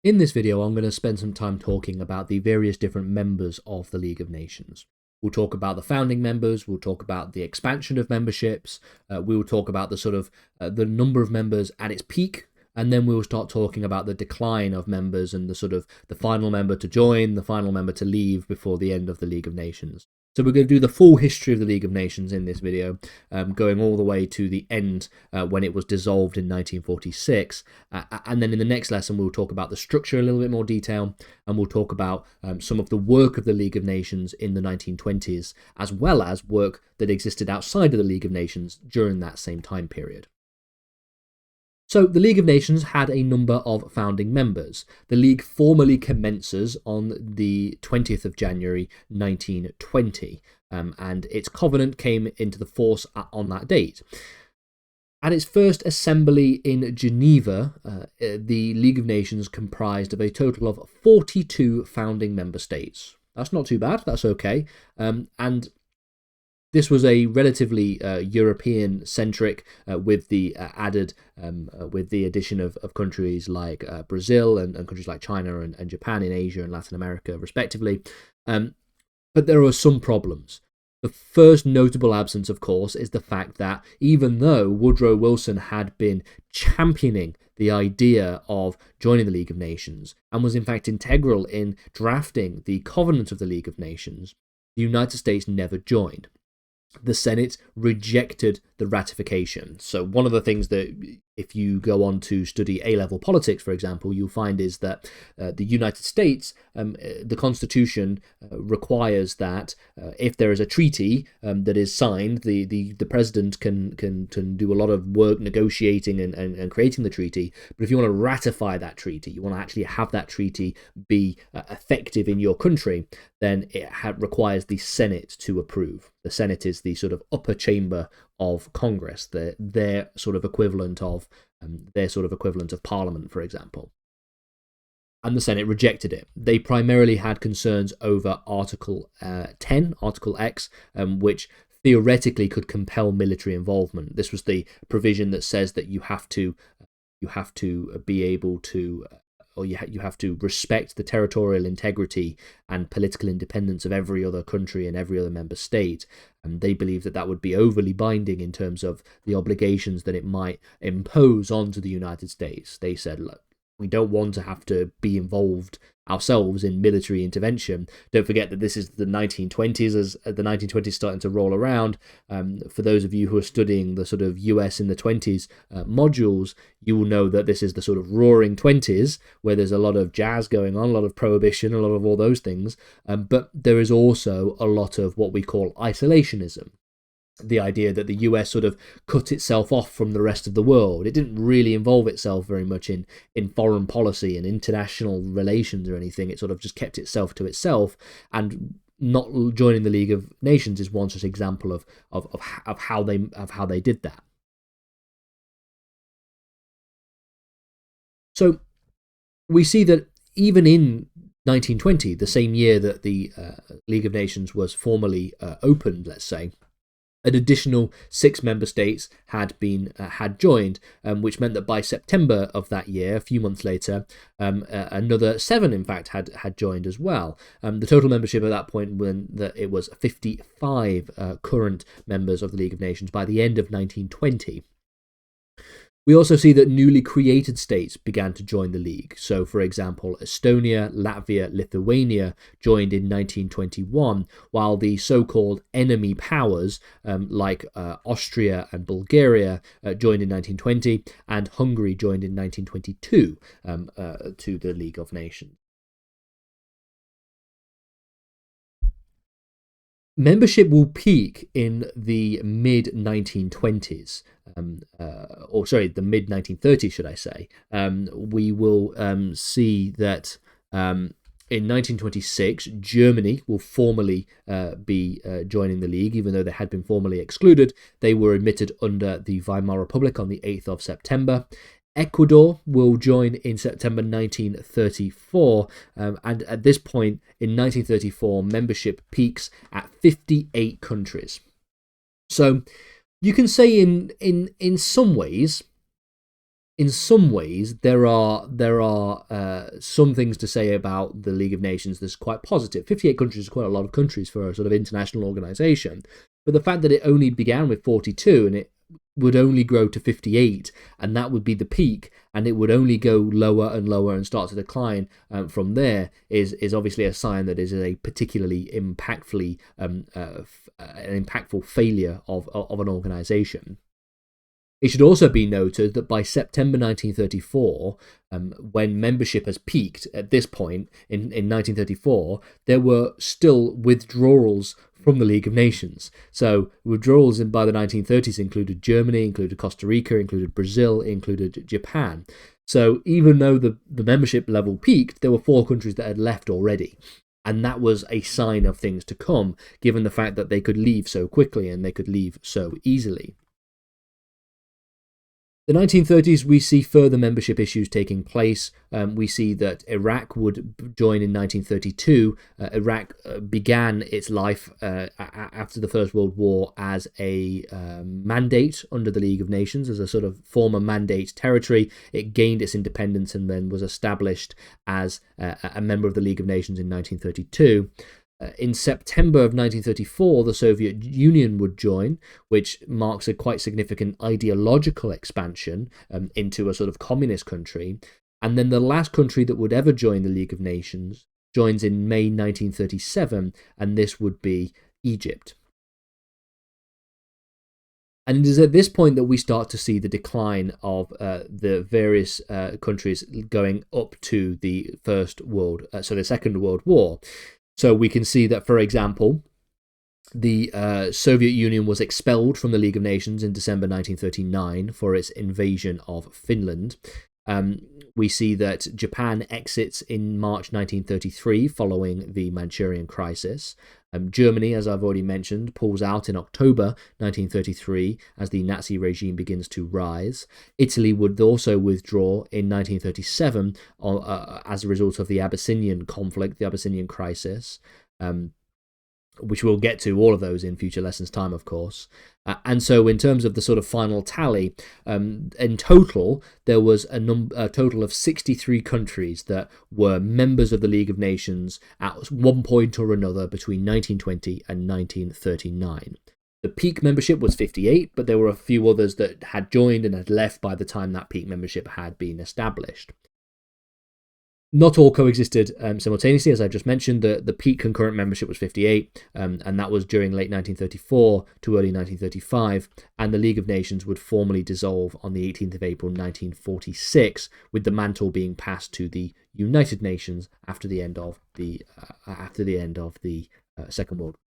In this video, I'm going to spend some time talking about the various different members of the League of Nations. We'll talk about the founding members, we'll talk about the expansion of memberships, we will talk about the number of members at its peak, and then we will start talking about the decline of members and the final member to join, the final member to leave before the end of the League of Nations. So we're going to do the full history of the League of Nations in this video, going all the way to the end when it was dissolved in 1946. And then in the next lesson, we'll talk about the structure in a little bit more detail, and we'll talk about some of the work of the League of Nations in the 1920s, as well as work that existed outside of the League of Nations during that same time period. So the League of Nations had a number of founding members. The League formally commences on the 20th of January 1920, and its covenant came into the force on that date. At its first assembly in Geneva, the League of Nations comprised of a total of 42 founding member states. That's not too bad, that's okay. And this was a relatively European-centric, with the addition of countries like Brazil and countries like China and Japan in Asia and Latin America, respectively. But there are some problems. The first notable absence, of course, is the fact that even though Woodrow Wilson had been championing the idea of joining the League of Nations and was in fact integral in drafting the Covenant of the League of Nations, the United States never joined. The Senate rejected the ratification. So one of the things that, if you go on to study A-level politics, for example, you'll find is that the United States, the Constitution requires that if there is a treaty that is signed, the president can do a lot of work negotiating and creating the treaty. But if you want to ratify that treaty, you want to actually have that treaty be effective in your country, then it requires the Senate to approve. The Senate is the sort of upper chamber of Congress, their sort of equivalent of Parliament, for example. And the Senate rejected it. They primarily had concerns over Article 10, Article X, which theoretically could compel military involvement. This was the provision that says that you have to be able to, or you have to respect the territorial integrity and political independence of every other country and every other member state. And they believed that would be overly binding in terms of the obligations that it might impose onto the United States. They said, look, we don't want to have to be involved ourselves in military intervention. Don't forget that this is the 1920s, as the 1920s starting to roll around. For those of you who are studying the sort of US in the 20s modules, you will know that this is the sort of roaring 20s, where there's a lot of jazz going on, a lot of prohibition, a lot of all those things. But there is also a lot of what we call isolationism. The idea that the US sort of cut itself off from the rest of the world. It didn't really involve itself very much in foreign policy and international relations or anything. It sort of just kept itself to itself, and not joining the League of Nations is one such example of how they did that. So we see that even in 1920, the same year that the League of Nations was formally opened, let's say, an additional 6 member states had joined, which meant that by September of that year, a few months later, another 7, in fact, had joined as well. The total membership at that point, it was 55 current members of the League of Nations by the end of 1920. We also see that newly created states began to join the League. So, for example, Estonia, Latvia, Lithuania joined in 1921, while the so-called enemy powers, like Austria and Bulgaria, joined in 1920, and Hungary joined in 1922 to the League of Nations. Membership will peak in the mid-1920s, the mid-1930s, should I say. We will see that in 1926, Germany will formally be joining the League, even though they had been formally excluded. They were admitted under the Weimar Republic on the 8th of September. Ecuador will join in September 1934, and at this point in 1934, membership peaks at 58 countries. So you can say in some ways in some ways, there are some things to say about the League of Nations that's quite positive. 58 countries is quite a lot of countries for a sort of international organisation, but the fact that it only began with 42 and it would only grow to 58, and that would be the peak, and it would only go lower and lower and start to decline from there is obviously a sign that is a particularly impactful failure of an organisation. It should also be noted that by September 1934, when membership has peaked at this point in 1934, there were still withdrawals from the League of Nations. So withdrawals by the 1930s included Germany, included Costa Rica, included Brazil, included Japan. So even though the membership level peaked, there were 4 countries that had left already. And that was a sign of things to come, given the fact that they could leave so quickly and they could leave so easily. The 1930s, we see further membership issues taking place. We see that Iraq would join in 1932. Iraq began its life after the First World War as a mandate under the League of Nations, as a sort of former mandate territory. It gained its independence and then was established as a member of the League of Nations in 1932. In September of 1934, the Soviet Union would join, which marks a quite significant ideological expansion into a sort of communist country. And then the last country that would ever join the League of Nations joins in May 1937, and this would be Egypt. And it is at this point that we start to see the decline of the various countries going up to the Second World War. So we can see that, for example, the Soviet Union was expelled from the League of Nations in December 1939 for its invasion of Finland. We see that Japan exits in March 1933 following the Manchurian crisis. Germany, as I've already mentioned, pulls out in October 1933 as the Nazi regime begins to rise. Italy would also withdraw in 1937 as a result of the Abyssinian conflict, the Abyssinian crisis, which we'll get to all of those in future lessons time, of course. And so in terms of the sort of final tally, in total, there was a total of 63 countries that were members of the League of Nations at one point or another between 1920 and 1939. The peak membership was 58, but there were a few others that had joined and had left by the time that peak membership had been established. Not all coexisted simultaneously, as I've just mentioned. The peak concurrent membership was 58, and that was during late 1934 to early 1935, and the League of Nations would formally dissolve on the 18th of April 1946, with the mantle being passed to the United Nations after the end of the Second World War.